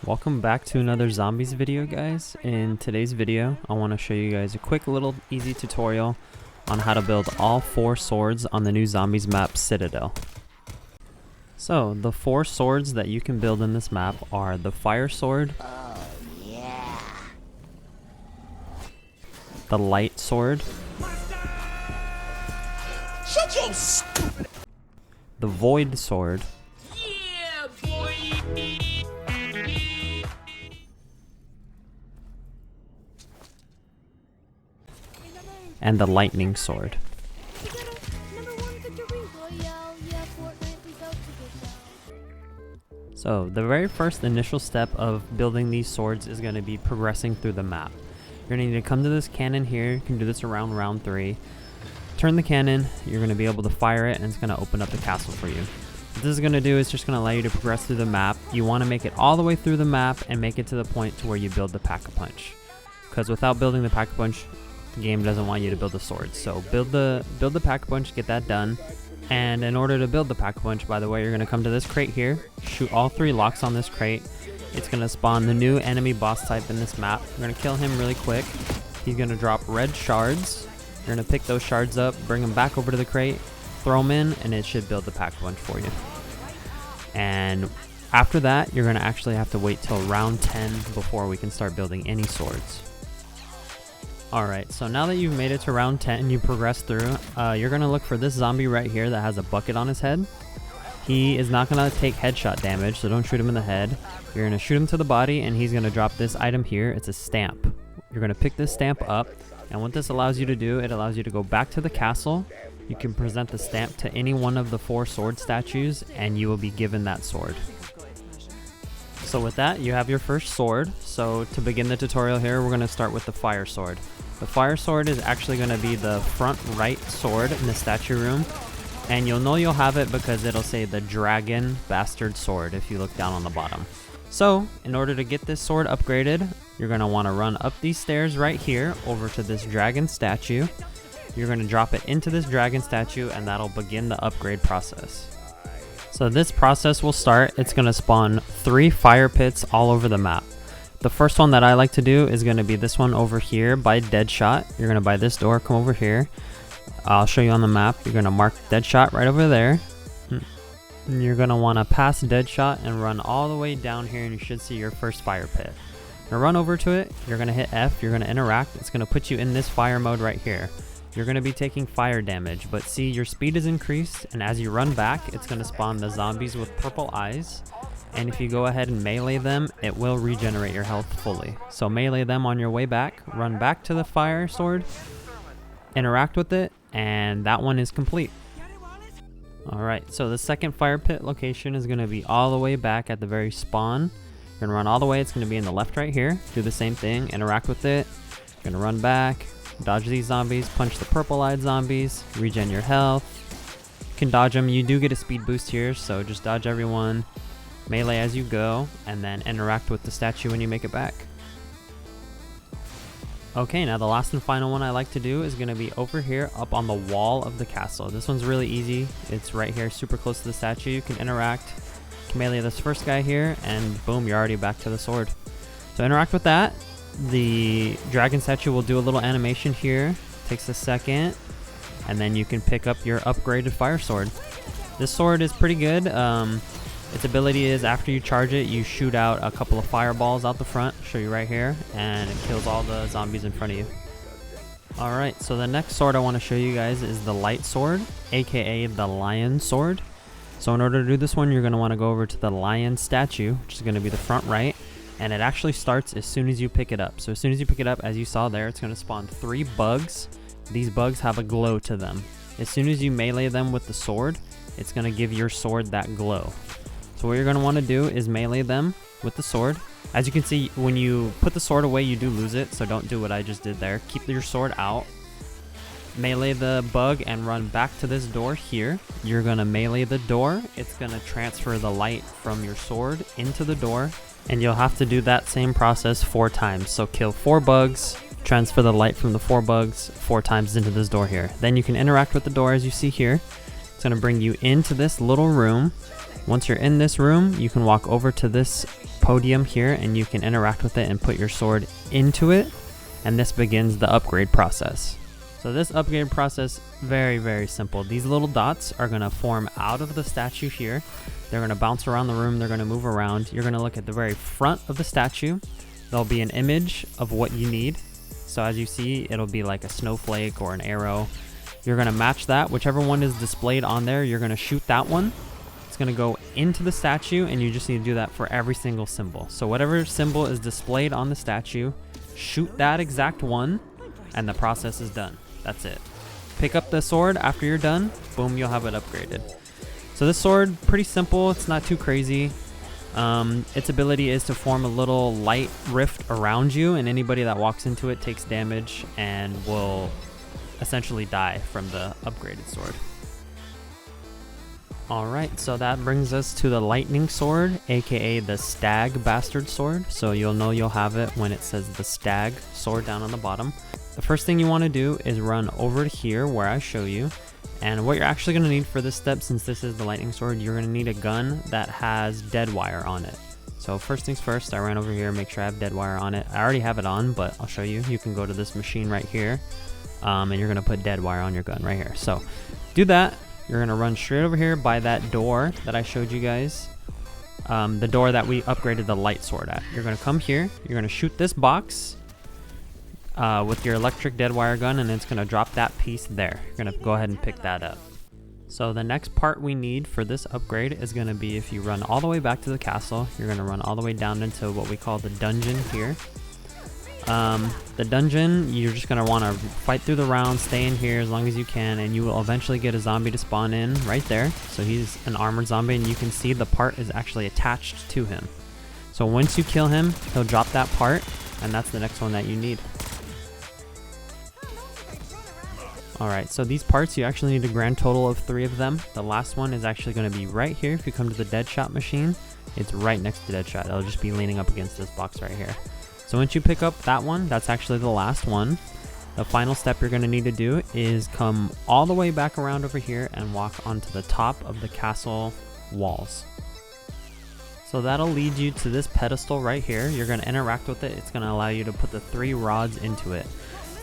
Welcome back to another zombies video, guys. In today's video I want to show you guys a quick little easy tutorial on how to build all 4 swords on the new zombies map Citadel. So the 4 swords that you can build in this map are the fire sword, the light sword, Shut your stupid. the void sword, Yeah, boy. and the lightning sword. So the very first initial step of building these swords is going to be progressing through the map. You're going to need to come to this cannon here. You can do this around round 3. Turn the cannon, you're going to be able to fire it, and it's going to open up the castle for you. What this is going to do is just going to allow you to progress through the map. You want to make it all the way through the map and make it to the point to where you build the pack-a-punch. Because without building the pack-a-punch, the game doesn't want you to build the swords. So build the pack-a-punch, get that done. And in order to build the pack-a-punch, by the way, you're going to come to this crate here, shoot all 3 locks on this crate. It's going to spawn the new enemy boss type in this map. We're going to kill him really quick. He's going to drop red shards. You're going to pick those shards up, bring them back over to the crate, throw them in, and it should build the pack-a-punch for you. And after that, you're going to actually have to wait till round 10 before we can start building any swords. Alright, so now that you've made it to round 10 and you progress through, you're going to look for this zombie right here that has a bucket on his head. He is not going to take headshot damage, so don't shoot him in the head. You're going to shoot him to the body, and he's going to drop this item here. It's a stamp. You're going to pick this stamp up, and what this allows you to do, it allows you to go back to the castle. You can present the stamp to any one of the 4 sword statues, and you will be given that sword. So with that, you have your first sword. So to begin the tutorial here, we're going to start with the fire sword. The fire sword is actually going to be the front right sword in the statue room. And you'll know you'll have it because it'll say the dragon bastard sword if you look down on the bottom. So in order to get this sword upgraded, you're going to want to run up these stairs right here over to this dragon statue. You're going to drop it into this dragon statue, and that'll begin the upgrade process. So this process will start. It's going to spawn 3 fire pits all over the map. The first one that I like to do is going to be this one over here by Deadshot. You're going to buy this door, come over here. I'll show you on the map. You're going to mark Deadshot right over there. And you're going to want to pass Deadshot and run all the way down here, and you should see your first fire pit. Now run over to it. You're going to hit F. You're going to interact. It's going to put you in this fire mode right here. You're going to be taking fire damage, but see, your speed is increased, and as you run back, it's going to spawn the zombies with purple eyes. And if you go ahead and melee them, it will regenerate your health fully. So melee them on your way back, run back to the fire sword, interact with it, and that one is complete. Alright, so the second fire pit location is going to be all the way back at the very spawn. You're going to run all the way, it's going to be in the left right here. Do the same thing, interact with it. You're going to run back, dodge these zombies, punch the purple-eyed zombies, regen your health. You can dodge them, you do get a speed boost here, so just dodge everyone. Melee as you go, and then interact with the statue when you make it back. Okay, now the last and final one I like to do is going to be over here up on the wall of the castle. This one's really easy. It's right here super close to the statue. You can interact, you can melee this first guy here, and boom, you're already back to the sword. So interact with that. The dragon statue will do a little animation here. Takes a second, and then you can pick up your upgraded fire sword. This sword is pretty good. Its ability is after you charge it, you shoot out a couple of fireballs out the front, show you right here, and it kills all the zombies in front of you. Alright, so the next sword I want to show you guys is the light sword, aka the lion sword. So in order to do this one, you're going to want to go over to the lion statue, which is going to be the front right, and it actually starts as soon as you pick it up. So as soon as you pick it up, as you saw there, it's going to spawn 3 bugs. These bugs have a glow to them. As soon as you melee them with the sword, it's going to give your sword that glow. So what you're going to want to do is melee them with the sword. As you can see, when you put the sword away, you do lose it, so don't do what I just did there. Keep your sword out. Melee the bug and run back to this door here. You're going to melee the door. It's going to transfer the light from your sword into the door, and you'll have to do that same process 4 times. So kill 4 bugs, transfer the light from the 4 bugs 4 times into this door here. Then you can interact with the door as you see here. It's going to bring you into this little room. Once you're in this room, you can walk over to this podium here, and you can interact with it and put your sword into it, and this begins the upgrade process. So this upgrade process, very simple. These little dots are going to form out of the statue here. They're going to bounce around the room, they're going to move around. You're going to look at the very front of the statue. There'll be an image of what you need. So as you see, it'll be like a snowflake or an arrow. You're going to match that. Whichever one is displayed on there, you're going to shoot that one. It's going to go into the statue, and you just need to do that for every single symbol. So whatever symbol is displayed on the statue, shoot that exact one, and the process is done. That's it. Pick up the sword after you're done. Boom, you'll have it upgraded. So this sword, pretty simple. It's not too crazy. Its ability is to form a little light rift around you, and anybody that walks into it takes damage and will essentially die from the upgraded sword. Alright, so that brings us to the lightning sword, aka the stag bastard sword. So you'll know you'll have it when it says the stag sword down on the bottom. The first thing you want to do is run over to here where I show you. And what you're actually going to need for this step, since this is the lightning sword, you're going to need a gun that has dead wire on it. So first things first, I ran over here, make sure I have dead wire on it. I already have it on, but I'll show you. You can go to this machine right here, and you're going to put dead wire on your gun right here. So do that. You're going to run straight over here by that door that I showed you guys. The door that we upgraded the light sword at. You're going to come here. You're going to shoot this box with your electric dead wire gun, and it's going to drop that piece there. You're going to go ahead and pick that up. So the next part we need for this upgrade is going to be, if you run all the way back to the castle, you're going to run all the way down into what we call the dungeon here. The dungeon, you're just going to want to fight through the round, stay in here as long as you can, and you will eventually get a zombie to spawn in right there. So he's an armored zombie, and you can see the part is actually attached to him. So once you kill him, he'll drop that part, and that's the next one that you need. Alright, so these parts, you actually need a grand total of 3 of them. The last one is actually going to be right here. If you come to the Deadshot machine, it's right next to Deadshot. It'll just be leaning up against this box right here. So once you pick up that one, that's actually the last one. The final step you're going to need to do is come all the way back around over here and walk onto the top of the castle walls. So that'll lead you to this pedestal right here. You're going to interact with it. It's going to allow you to put the 3 rods into it.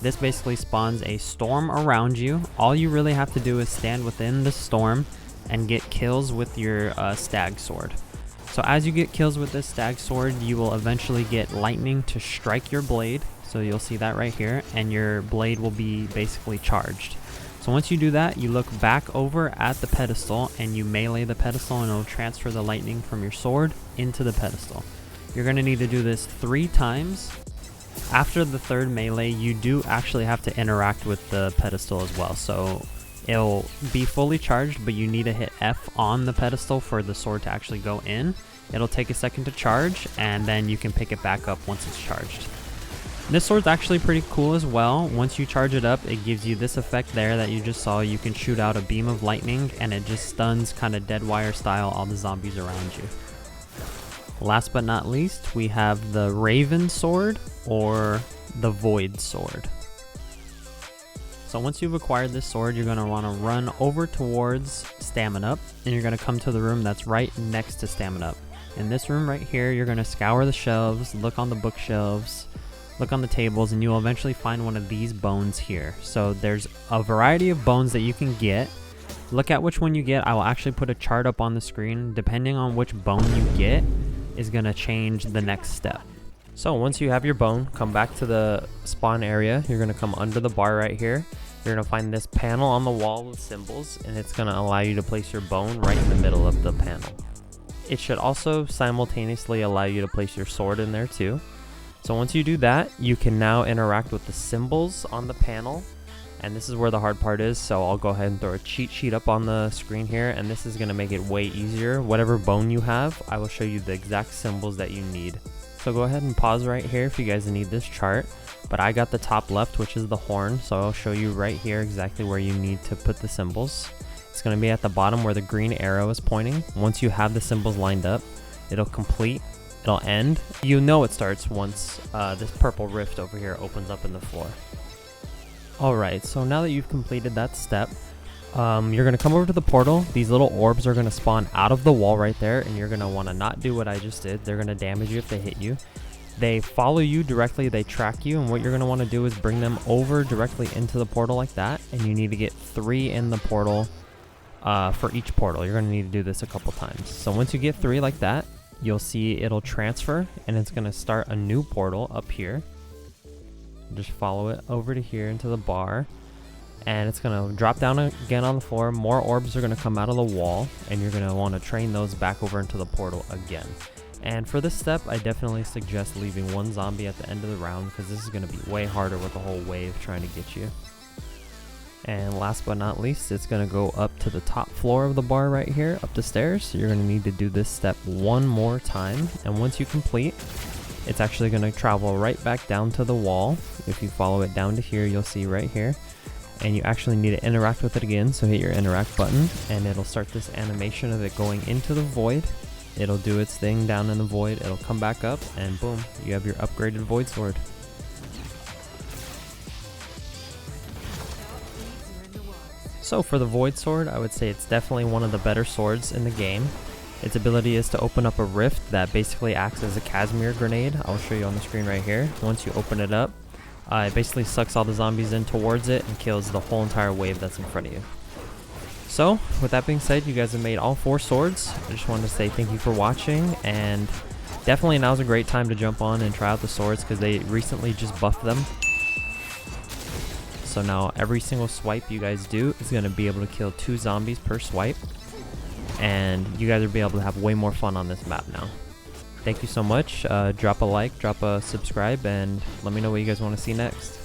This basically spawns a storm around you. All you really have to do is stand within the storm and get kills with your stag sword. So as you get kills with this stag sword, you will eventually get lightning to strike your blade. So you'll see that right here, and your blade will be basically charged. So once you do that, you look back over at the pedestal and you melee the pedestal, and it'll transfer the lightning from your sword into the pedestal. You're going to need to do this 3 times. After the 3rd melee, you do actually have to interact with the pedestal as well. So it'll be fully charged, but you need to hit F on the pedestal for the sword to actually go in. It'll take a second to charge, and then you can pick it back up once it's charged. This sword's actually pretty cool as well. Once you charge it up, it gives you this effect there that you just saw. You can shoot out a beam of lightning, and it just stuns, kind of dead wire style, all the zombies around you. Last but not least, we have the Raven Sword, or the Void Sword. So once you've acquired this sword, you're going to want to run over towards Stamina Up, and you're going to come to the room that's right next to Stamina Up. In this room right here, you're going to scour the shelves, look on the bookshelves, look on the tables, and you'll eventually find one of these bones here. So there's a variety of bones that you can get. Look at which one you get. I will actually put a chart up on the screen. Depending on which bone you get is going to change the next step. So once you have your bone, come back to the spawn area. You're going to come under the bar right here. You're going to find this panel on the wall with symbols, and it's going to allow you to place your bone right in the middle of the panel. It should also simultaneously allow you to place your sword in there too. So once you do that, you can now interact with the symbols on the panel, and this is where the hard part is. So I'll go ahead and throw a cheat sheet up on the screen here, and this is going to make it way easier. Whatever bone you have, I will show you the exact symbols that you need. So go ahead and pause right here if you guys need this chart, but I got the top left, which is the horn, so I'll show you right here exactly where you need to put the symbols. It's going to be at the bottom where the green arrow is pointing. Once you have the symbols lined up, it'll complete, it'll end. You know it starts once this purple rift over here opens up in the floor. Alright, so now that you've completed that step, You're going to come over to the portal. These little orbs are going to spawn out of the wall right there, and you're going to want to not do what I just did. They're going to damage you if they hit you. They follow you directly, they track you, and what you're going to want to do is bring them over directly into the portal like that, and you need to get 3 in the portal for each portal. You're going to need to do this a couple times. So once you get 3 like that, you'll see it'll transfer, and it's going to start a new portal up here. Just follow it over to here into the bar, and it's going to drop down again on the floor. More orbs are going to come out of the wall, and you're going to want to train those back over into the portal again. And for this step, I definitely suggest leaving 1 zombie at the end of the round, because this is going to be way harder with the whole wave trying to get you. And last but not least, it's going to go up to the top floor of the bar right here, up the stairs. So you're going to need to do this step 1 more time, and once you complete, it's actually going to travel right back down to the wall. If you follow it down to here, you'll see right here. And you actually need to interact with it again, so hit your interact button, and it'll start this animation of it going into the void. It'll do its thing down in the void, it'll come back up, and boom, you have your upgraded void sword. So for the void sword, I would say it's definitely one of the better swords in the game. Its ability is to open up a rift that basically acts as a Casimir grenade. I'll show you on the screen right here. Once you open it up, it basically sucks all the zombies in towards it and kills the whole entire wave that's in front of you. So, with that being said, you guys have made all 4 swords. I just wanted to say thank you for watching, and definitely now's a great time to jump on and try out the swords, because they recently just buffed them. So now every single swipe you guys do is going to be able to kill 2 zombies per swipe, and you guys will be able to have way more fun on this map now. Thank you so much. Drop a like, drop a subscribe, and let me know what you guys want to see next.